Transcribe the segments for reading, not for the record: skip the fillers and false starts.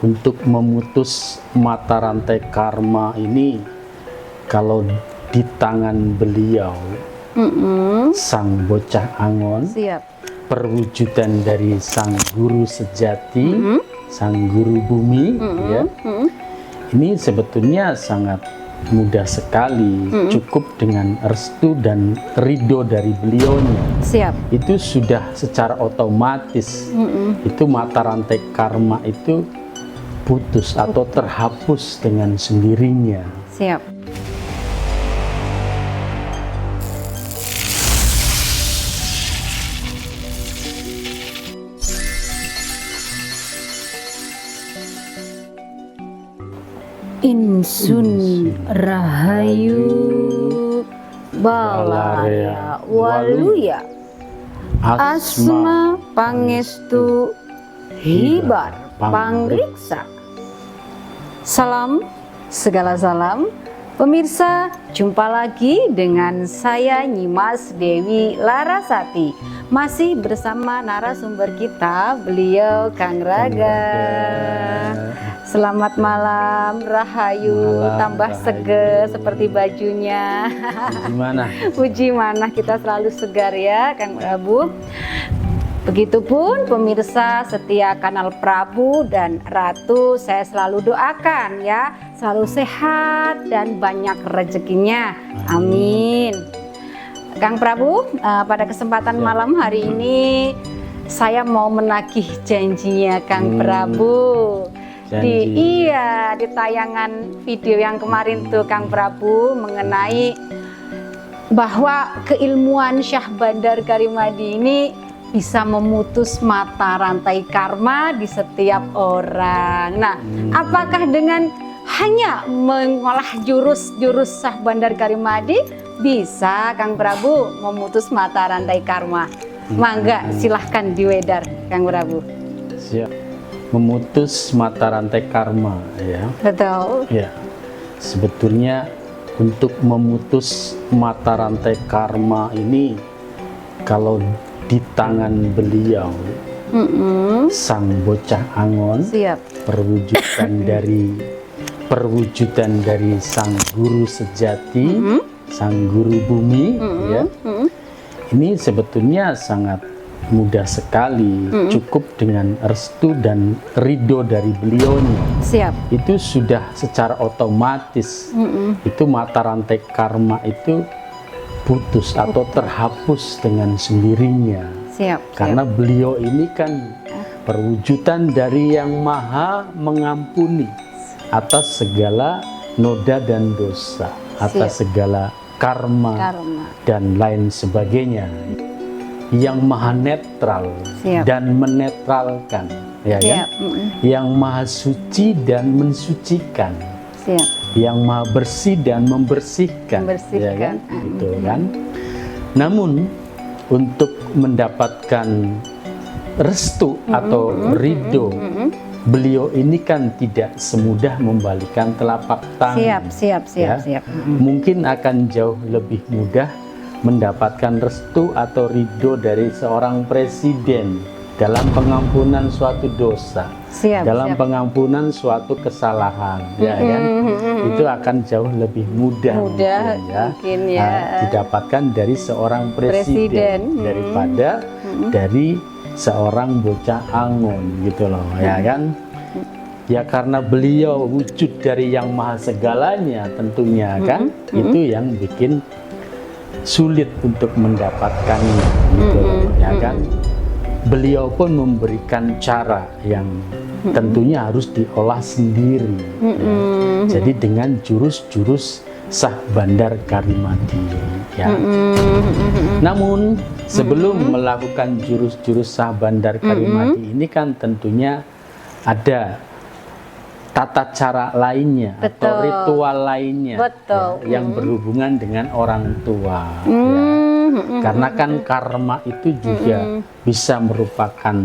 untuk memutus mata rantai karma ini, kalau di tangan beliau, sang bocah Angon, perwujudan dari sang guru sejati, sang guru bumi, ya, ini sebetulnya sangat mudah sekali, cukup dengan restu dan ridho dari beliaunya. Itu sudah secara otomatis, itu mata rantai karma itu putus atau terhapus dengan sendirinya. Insun Rahayu Balarea Waluya Asma Pangestu Hibar Pangriksa. Salam, segala salam. Pemirsa, jumpa lagi dengan saya Nyimas Dewi Larasati. Masih bersama narasumber kita, beliau Kang Raga. Selamat malam, Rahayu, tambah seger seperti bajunya. Gimana? Puji mana, kita selalu segar ya Kang Prabu. Begitupun pemirsa setia kanal Prabu dan Ratu, saya selalu doakan ya, selalu sehat dan banyak rezekinya. Amin. Kang Prabu, pada kesempatan malam hari ini saya mau menagih janjinya Kang Prabu. Di tayangan video yang kemarin tuh Kang Prabu mengenai bahwa keilmuan Syah Bandar Karimadi ini bisa memutus mata rantai karma di setiap orang. Nah, apakah dengan hanya mengolah jurus-jurus Syah Bandar Karimadi bisa Kang Prabu memutus mata rantai karma? Mangga silahkan diwedar Kang Prabu. Siap. Memutus mata rantai karma, ya. Betul. Ya. Sebetulnya untuk memutus mata rantai karma ini, kalau di tangan beliau, sang bocah Angon, perwujudan dari sang guru sejati, sang guru bumi, ya. Ini sebetulnya sangat mudah sekali, cukup dengan restu dan ridho dari beliaunya. Itu sudah secara otomatis, itu mata rantai karma itu putus atau terhapus dengan sendirinya. Karena beliau ini kan perwujudan dari yang maha mengampuni atas segala noda dan dosa, atas segala karma dan lain sebagainya, yang maha netral dan menetralkan, ya kan? Yang maha suci dan mensucikan, yang maha bersih dan membersihkan, ya kan? Gitu kan? Namun untuk mendapatkan restu atau ridho, beliau ini kan tidak semudah membalikan telapak tangan. Mungkin akan jauh lebih mudah mendapatkan restu atau ridho dari seorang presiden dalam pengampunan suatu dosa, dalam pengampunan suatu kesalahan, ya kan? Itu akan jauh lebih mudah mungkin ya, didapatkan dari seorang presiden daripada dari seorang bocah Angon, gitu loh, ya kan? Ya karena beliau wujud dari yang maha segalanya tentunya kan, itu yang bikin sulit untuk mendapatkannya, gitu loh, ya kan? Beliau pun memberikan cara yang tentunya harus diolah sendiri, ya. Jadi dengan jurus-jurus Syah Bandar Karimadi, ya. Namun sebelum melakukan jurus-jurus Syah Bandar Karimadi ini kan tentunya ada tata cara lainnya atau ritual lainnya, ya, yang berhubungan dengan orang tua, ya. Karena kan karma itu juga bisa merupakan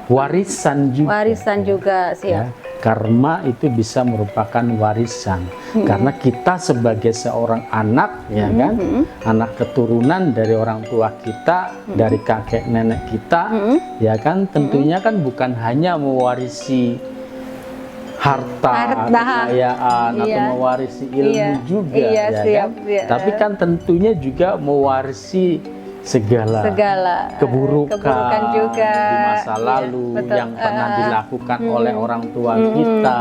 warisan juga, ya. Karma itu bisa merupakan warisan, karena kita sebagai seorang anak, ya kan, anak keturunan dari orang tua kita, dari kakek nenek kita, ya kan, tentunya kan bukan hanya mewarisi harta, kekayaan, atau Iya. mewarisi ilmu Iya. juga, Iya, ya siap, kan? iya. Tapi kan tentunya juga mewarisi segala keburukan juga di masa Iya, lalu betul. yang pernah dilakukan oleh orang tua kita,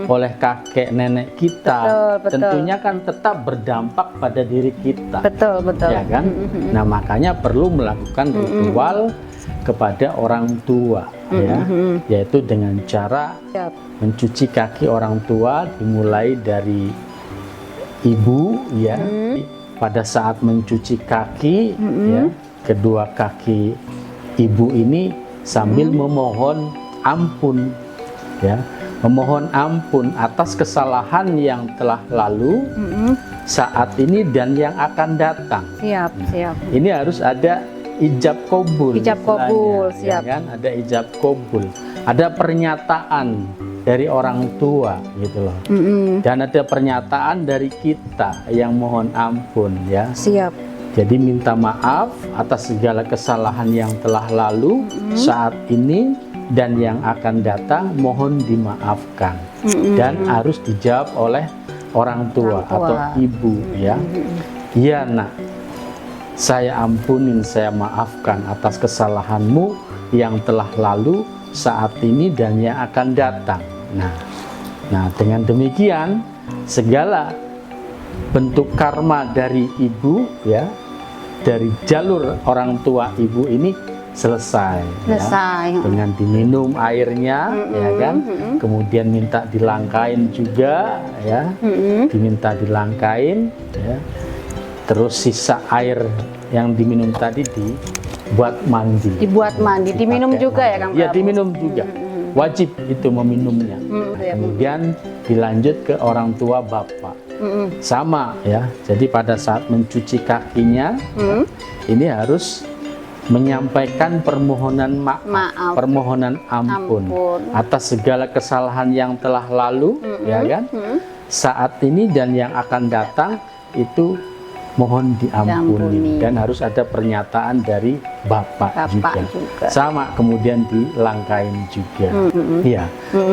oleh kakek nenek kita. Betul. Tentunya kan tetap berdampak pada diri kita, betul ya kan? Nah, makanya perlu melakukan ritual kepada orang tua, ya, yaitu dengan cara Siap. mencuci kaki orang tua dimulai dari ibu, ya. Pada saat mencuci kaki, ya, kedua kaki ibu ini sambil memohon ampun, ya, memohon ampun atas kesalahan yang telah lalu saat ini dan yang akan datang. Siap. Ini harus ada ijab kabul. Ijab istilahnya, kabul, ya siap. kan? Ada ijab kabul, ada pernyataan dari orang tua, gitu loh. Dan ada pernyataan dari kita yang mohon ampun, ya. Siap. Jadi minta maaf atas segala kesalahan yang telah lalu saat ini dan yang akan datang, mohon dimaafkan. Dan harus dijawab oleh orang tua, atau ibu, ya. Iya, Nak. Saya ampunin, saya maafkan atas kesalahanmu yang telah lalu saat ini dan yang akan datang. Nah, dengan demikian segala bentuk karma dari ibu, ya, dari jalur orang tua ibu ini selesai. Ya, dengan diminum airnya, ya kan, kemudian minta dilangkain juga, ya, diminta dilangkain, ya. Terus sisa air yang diminum tadi dibuat mandi. Diminum juga ya, Kang Prabu? Ya, diminum juga. Wajib itu meminumnya. Kemudian dilanjut ke orang tua bapak. Sama, ya. Jadi pada saat mencuci kakinya, ini harus menyampaikan permohonan maaf, permohonan ampun atas segala kesalahan yang telah lalu, ya kan? Saat ini dan yang akan datang itu mohon diampuni. Dan harus ada pernyataan dari bapak juga. Sama, kemudian dilangkain juga. Iya.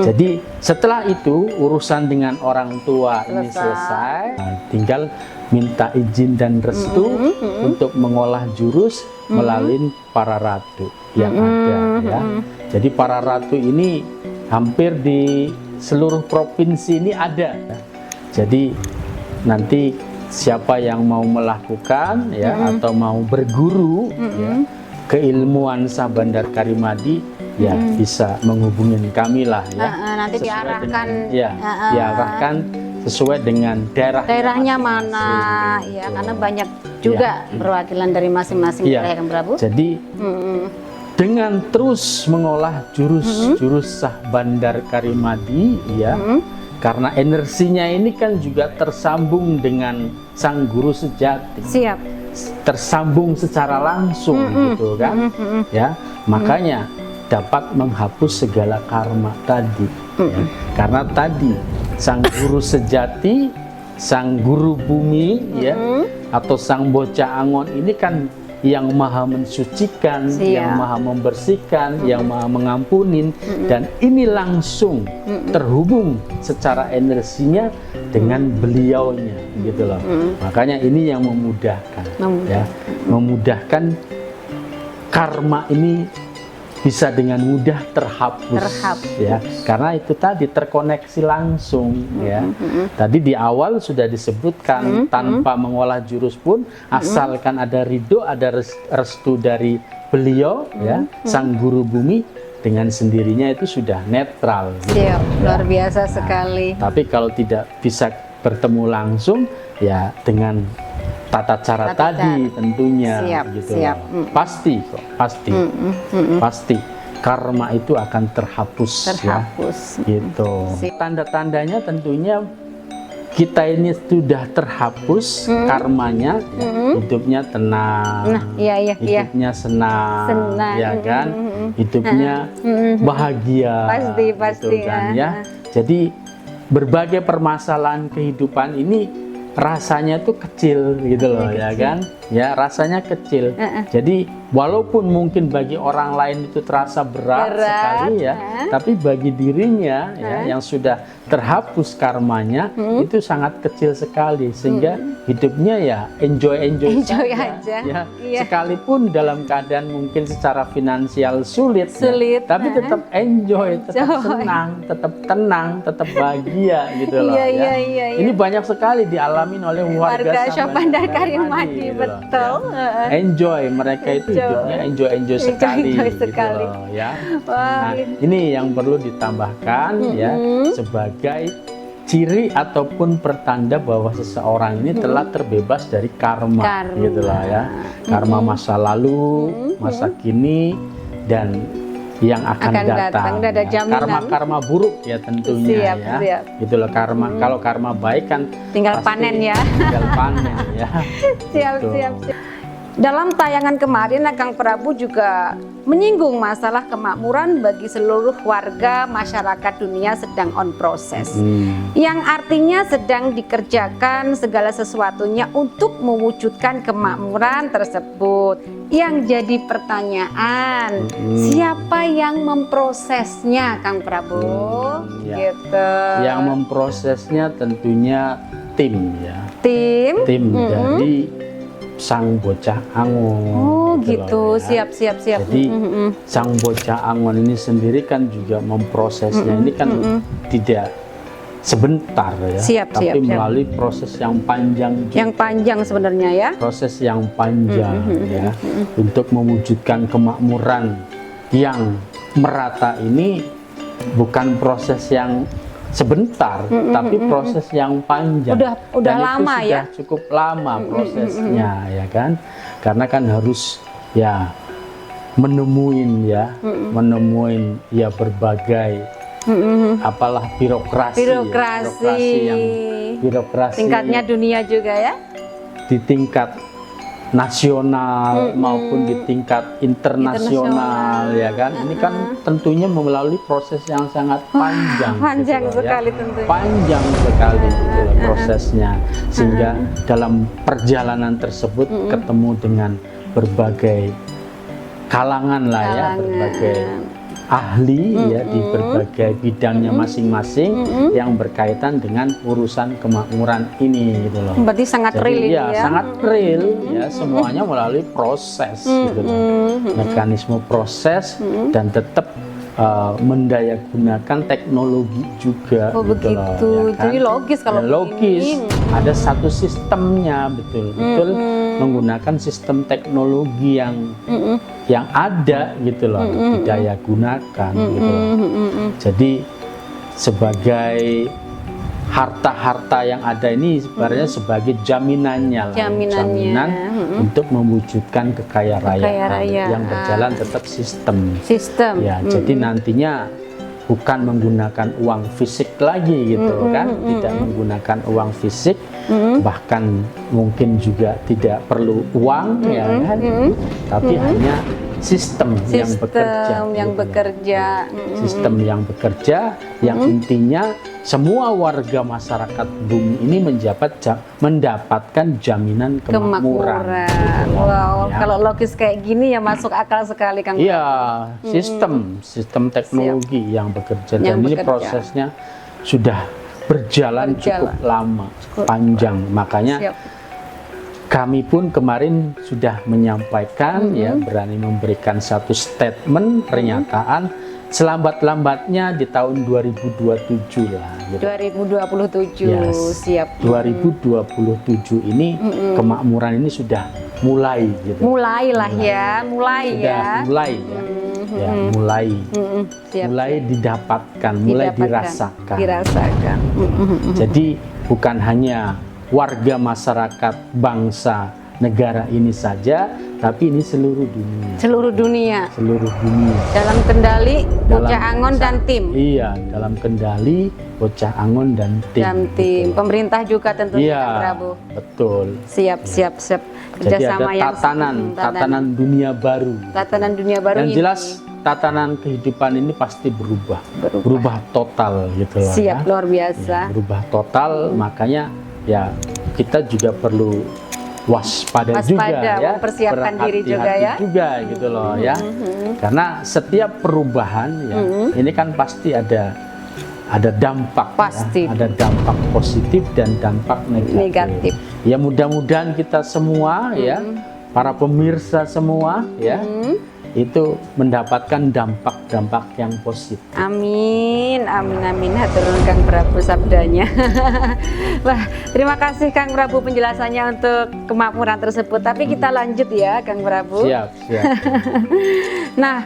Jadi setelah itu urusan dengan orang tua ini selesai. Nah, tinggal minta izin dan restu untuk mengolah jurus melalui para ratu yang ada, ya. Jadi para ratu ini hampir di seluruh provinsi ini ada. Jadi nanti siapa yang mau melakukan, ya, atau mau berguru, ya, keilmuan Sah Bandar Karimadi, ya, bisa menghubungin kami lah, ya. Nanti diarahkan, diarahkan sesuai dengan daerahnya mana, ya, karena banyak juga perwakilan dari masing-masing daerah, Kang Prabu. Jadi dengan terus mengolah jurus-jurus Sah Bandar Karimadi, ya, karena energinya ini kan juga tersambung dengan sang guru sejati. Siap. Tersambung secara langsung, gitu kan? Ya, makanya dapat menghapus segala karma tadi. Ya. Karena tadi sang guru sejati, sang guru bumi, ya, atau sang bocah angon ini kan yang maha mensucikan, yang maha membersihkan, yang maha mengampunin, dan ini langsung terhubung secara energinya dengan beliaunya, gitu loh. Makanya ini yang memudahkan, ya, memudahkan karma ini bisa dengan mudah terhapus. Ya, karena itu tadi terkoneksi langsung, ya. Tadi di awal sudah disebutkan tanpa mengolah jurus pun, asalkan ada ridho, ada restu dari beliau, ya, sang guru bumi, dengan sendirinya itu sudah netral. Gitu, ya. Luar biasa Nah, sekali. tapi kalau tidak bisa bertemu langsung, ya dengan tata cara tadi tentunya, gitu. Pasti kok, pasti karma itu akan terhapus. Ya, gitu. Tanda-tandanya tentunya kita ini sudah terhapus karmanya, ya, hidupnya tenang, hidupnya senang, ya kan, hidupnya bahagia, pasti gitu kan, ya. Jadi berbagai permasalahan kehidupan ini rasanya tuh kecil, gitu loh, ya kan, ya rasanya kecil. Jadi walaupun mungkin bagi orang lain itu terasa berat sekali ya, tapi bagi dirinya ya, yang sudah terhapus karmanya itu sangat kecil sekali, sehingga hidupnya ya enjoy saja. Ya. Sekalipun dalam keadaan mungkin secara finansial sulit. Ya, tapi tetap enjoy, tetap senang, tetap tenang, tetap bahagia gitu loh. Ini banyak sekali dialami oleh warga Syahbandar Karimadi, gitu betul. Loh, ya. Enjoy, mereka itu hidupnya enjoy sekali, gitu loh, ya. Nah, ini yang perlu ditambahkan ya sebagai ciri ataupun pertanda bahwa seseorang ini telah terbebas dari karma. Gitu loh ya. Karma masa lalu, masa kini, dan yang akan datang. Ada jaminan. Karma buruk ya tentunya. Siap. Gitu loh karma. Kalau karma baik kan tinggal panen ya. Tinggal panen ya. Siap. Dalam tayangan kemarin, Kang Prabu juga menyinggung masalah kemakmuran bagi seluruh warga masyarakat dunia sedang on proses. Yang artinya sedang dikerjakan segala sesuatunya untuk mewujudkan kemakmuran tersebut. Yang jadi pertanyaan, siapa yang memprosesnya, Kang Prabu? Gitu. Yang memprosesnya tentunya tim ya. Tim dari sang bocah angon. Oh gitu, ya. siap. Jadi sang bocah angon ini sendiri kan juga memprosesnya ini kan tidak sebentar ya, tapi melalui proses yang panjang. Yang panjang sebenarnya ya. Proses yang panjang ya, untuk mewujudkan kemakmuran yang merata ini bukan proses yang sebentar, tapi proses yang panjang. Udah dan lama itu sudah ya. cukup lama prosesnya ya kan, karena kan harus ya menemuin ya berbagai apalah birokrasi tingkatnya dunia juga ya, di tingkat nasional maupun di tingkat internasional ya kan. Ini kan tentunya melalui proses yang sangat panjang gitu sekali ya. tentunya. Panjang sekali gitu loh prosesnya, sehingga dalam perjalanan tersebut ketemu dengan berbagai kalangan lah ya, berbagai ahli ya di berbagai bidangnya masing-masing yang berkaitan dengan urusan kemakmuran ini gitu loh. Berarti sangat real ya. Sangat real ya, semuanya melalui proses gitu loh. Mekanisme proses dan tetap mendayagunakan teknologi juga. Begitu. Ya kan? Jadi logis kalau logis. Ada satu sistemnya betul menggunakan sistem teknologi yang ada gitu loh, didaya gunakan gitu loh. Jadi sebagai harta-harta yang ada ini sebenarnya sebagai jaminannya lah, jaminan untuk mewujudkan kekayaan yang berjalan tetap sistem ya. Jadi nantinya bukan menggunakan uang fisik lagi gitu kan, tidak menggunakan uang fisik, bahkan mungkin juga tidak perlu uang ya kan, tapi hanya sistem yang bekerja, sistem yang bekerja yang intinya semua warga masyarakat bumi ini mendapatkan jaminan kemakmuran. Wow, ya. Kalau logis kayak gini ya masuk akal sekali Kang. Iya, sistem teknologi yang bekerja, dan ini prosesnya sudah berjalan cukup lama, panjang. Makanya kami pun kemarin sudah menyampaikan ya, berani memberikan satu statement pernyataan selambat-lambatnya di tahun 2027 lah gitu. 2027 siap. 2027 ini kemakmuran ini sudah mulai gitu. Mulai didapatkan, mulai dirasakan. Jadi bukan hanya warga masyarakat bangsa negara ini saja, tapi ini seluruh dunia. Dalam kendali Bocah Angon dan tim. Iya, dalam kendali Bocah Angon dan tim. Pemerintah juga tentunya, Kang Prabu. Betul. Siap. Jadi ada tatanan dunia baru. Yang jelas tatanan kehidupan ini pasti berubah total gitu loh. Siap, luar biasa. Ya, berubah total, makanya ya kita juga perlu waspada Waspada, juga ya, mempersiapkan diri juga ya. juga gitu loh ya. Karena setiap perubahan ya, ini kan pasti ada dampak Pasti. ya, ada dampak positif dan dampak negatif. Ya mudah-mudahan kita semua ya, para pemirsa semua ya, itu mendapatkan dampak-dampak yang positif. Amin, amin, amin. Hatur nuhun Kang Prabu sabdanya. Wah, terima kasih Kang Prabu penjelasannya untuk kemakmuran tersebut. Tapi kita lanjut ya, Kang Prabu. Siap, siap. Nah,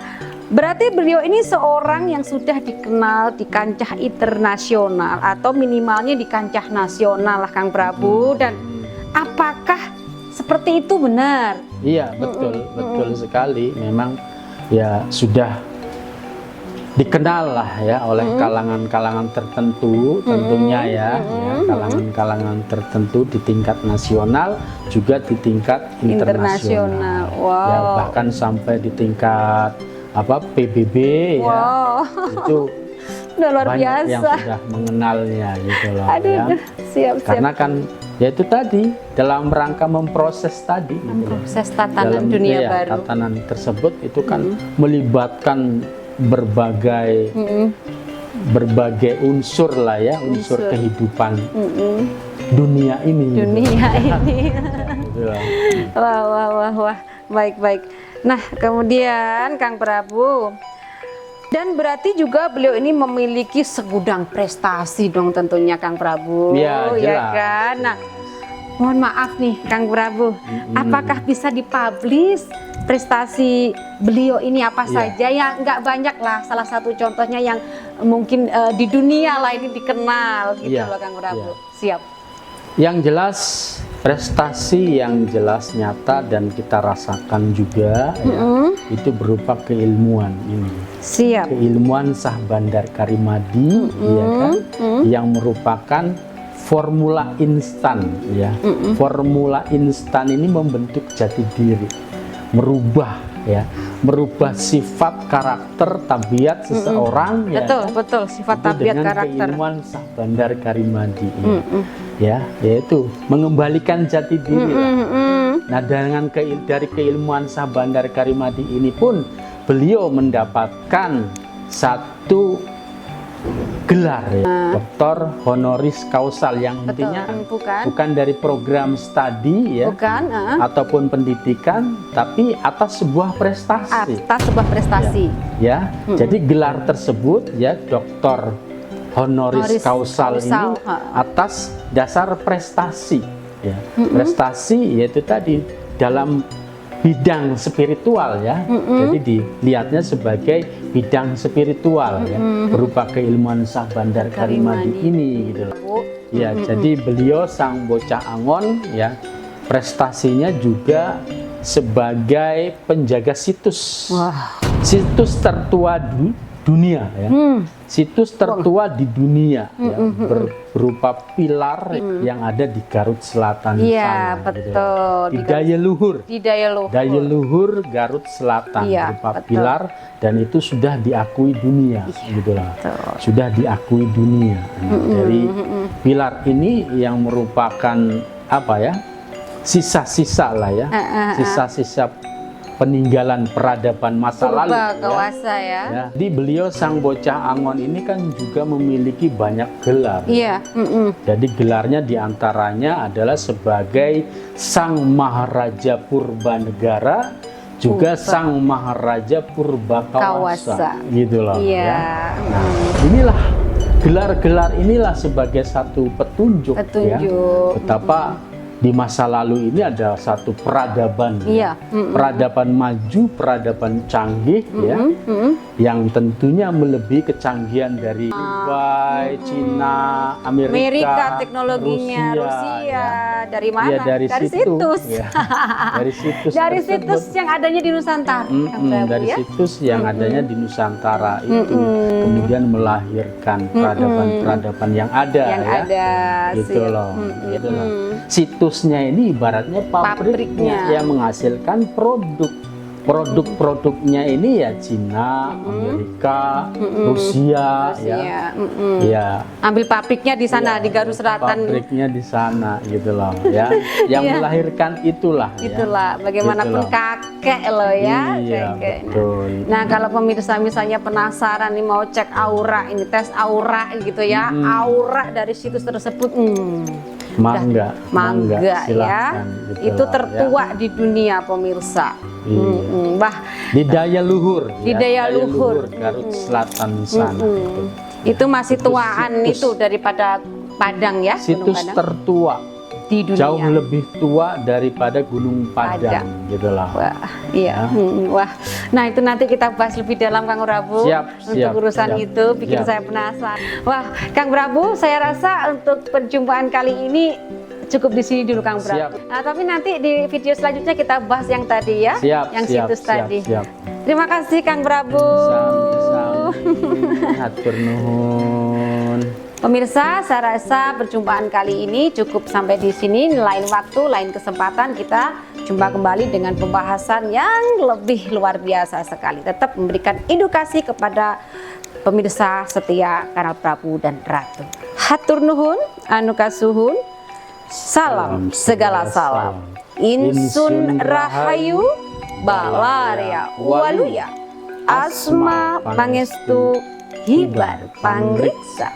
berarti beliau ini seorang yang sudah dikenal di kancah internasional atau minimalnya di kancah nasional lah Kang Prabu. Dan apakah seperti itu benar? Iya, betul sekali. Memang ya sudah dikenal lah ya oleh kalangan-kalangan tertentu tentunya ya, kalangan-kalangan tertentu di tingkat nasional juga di tingkat internasional. Wow. Ya, bahkan sampai di tingkat PBB Wow. ya. Itu udah luar banyak biasa yang sudah mengenalnya gitu loh. Aduh, ya. Siap. Karena kan ya itu tadi dalam rangka memproses tadi gitu loh. Proses tatanan Dalam dunia ya, baru. tatanan tersebut itu kan melibatkan berbagai unsur lah ya, unsur kehidupan dunia ini. Dunia ini. Gitu loh. Wah. Baik. Nah, kemudian Kang Prabu, dan berarti juga beliau ini memiliki segudang prestasi dong tentunya Kang Prabu, ya jelas. Kan? Nah, mohon maaf nih Kang Prabu, apakah bisa dipublish prestasi beliau ini apa saja? Ya nggak banyak lah, salah satu contohnya yang mungkin di dunia lah ini dikenal gitu loh Kang Prabu. Siap. Yang jelas prestasi yang jelas nyata dan kita rasakan juga ya, itu berupa keilmuan ini. Siap. Keilmuan Sah Bandar Karimadi ya kan, yang merupakan formula instan ya. Formula instan ini membentuk jati diri, merubah sifat, karakter, tabiat seseorang ya. Betul, sifat itu tabiat dengan karakter. keilmuan Sah Bandar Karimadi ya, yaitu mengembalikan jati diri. Nah, dari keilmuan Sah Bandar Karimadi ini pun beliau mendapatkan satu gelar ya, Doktor Honoris Causa yang intinya bukan dari program studi ya, ataupun pendidikan, tapi atas sebuah prestasi. Ya. Jadi gelar tersebut ya Doktor Honoris Causa ini atas dasar prestasi ya. Prestasi yaitu tadi dalam bidang spiritual ya. Jadi dilihatnya sebagai bidang spiritual ya, berupa keilmuan Sah Bandar Karimadi ini gitu loh. Ya, jadi beliau sang bocah Angon ya, prestasinya juga sebagai penjaga situs. Situs tertua di dunia ya. Situs tertua di dunia ya, berupa pilar yang ada di Garut Selatan Iya, sana, betul. gitu. Di Daya Luhur Garut Selatan, berupa pilar, dan itu sudah diakui dunia gitu lah. Sudah diakui dunia. Dari pilar ini yang merupakan sisa-sisa lah ya. Sisa-sisa peninggalan peradaban masa lalu ya. Jadi beliau sang bocah Angon ini kan juga memiliki banyak gelar. Jadi gelarnya diantaranya adalah sebagai Sang Maharaja Purbanegara, juga Sang Maharaja Purbakawasa gitu loh ya. Nah, inilah gelar-gelar inilah sebagai satu petunjuk. Ya, betapa di masa lalu ini ada satu peradaban, peradaban maju, peradaban canggih, yang tentunya melebihi kecanggihan dari Dubai, Cina, Amerika, teknologinya, Rusia, dari mana? Dari situs. Dari situs yang adanya di Nusantara. Dari situs yang adanya di Nusantara itu kemudian melahirkan peradaban-peradaban yang ada, gitu loh. Situsnya ini ibaratnya pabriknya yang menghasilkan produk produk-produknya ini ya Cina, Amerika, Rusia, ya. Ya. Ambil pabriknya di sana, di Garut Selatan. Pabriknya di sana gitu loh ya. Yang melahirkan itulah Itulah, ya. bagaimanapun Gitu loh. kakek loh ya. Iya, kakek. betul. Nah, kalau pemirsa misalnya penasaran nih mau cek aura, ini tes aura gitu ya, aura dari situs tersebut, mangga ya, silahkan, gitu itu lah, tertua di dunia pemirsa. Iya. Wah, Di daya luhur, Di daya luhur. Garut Selatan sana. Gitu. itu masih Itu tuaan situs. itu daripada Padang ya, Gunung Situs Padang tertua, di dunia. jauh lebih tua daripada Gunung Padang, gitu lah. Wah, iya. Wah, nah itu nanti kita bahas lebih dalam Kang Prabu. Siap, untuk siap, urusan siap, itu bikin siap. saya penasaran. Wah, Kang Prabu, saya rasa untuk perjumpaan kali ini cukup di sini dulu Kang Prabu. Siap. Nah, tapi nanti di video selanjutnya kita bahas yang tadi ya, Siap, yang siap, situs siap, tadi. siap. Terima kasih Kang Prabu. Sami-sami. Hatur nuhun. Pemirsa, saya rasa perjumpaan kali ini cukup sampai di sini. Lain waktu, lain kesempatan kita jumpa kembali dengan pembahasan yang lebih luar biasa sekali. Tetap memberikan edukasi kepada pemirsa setia Kanal Prabu dan Ratu. Hatur nuhun, anukasuhun, salam segala salam. Insun rahayu, balaria waluya, asma pangestu hibar pangriksa.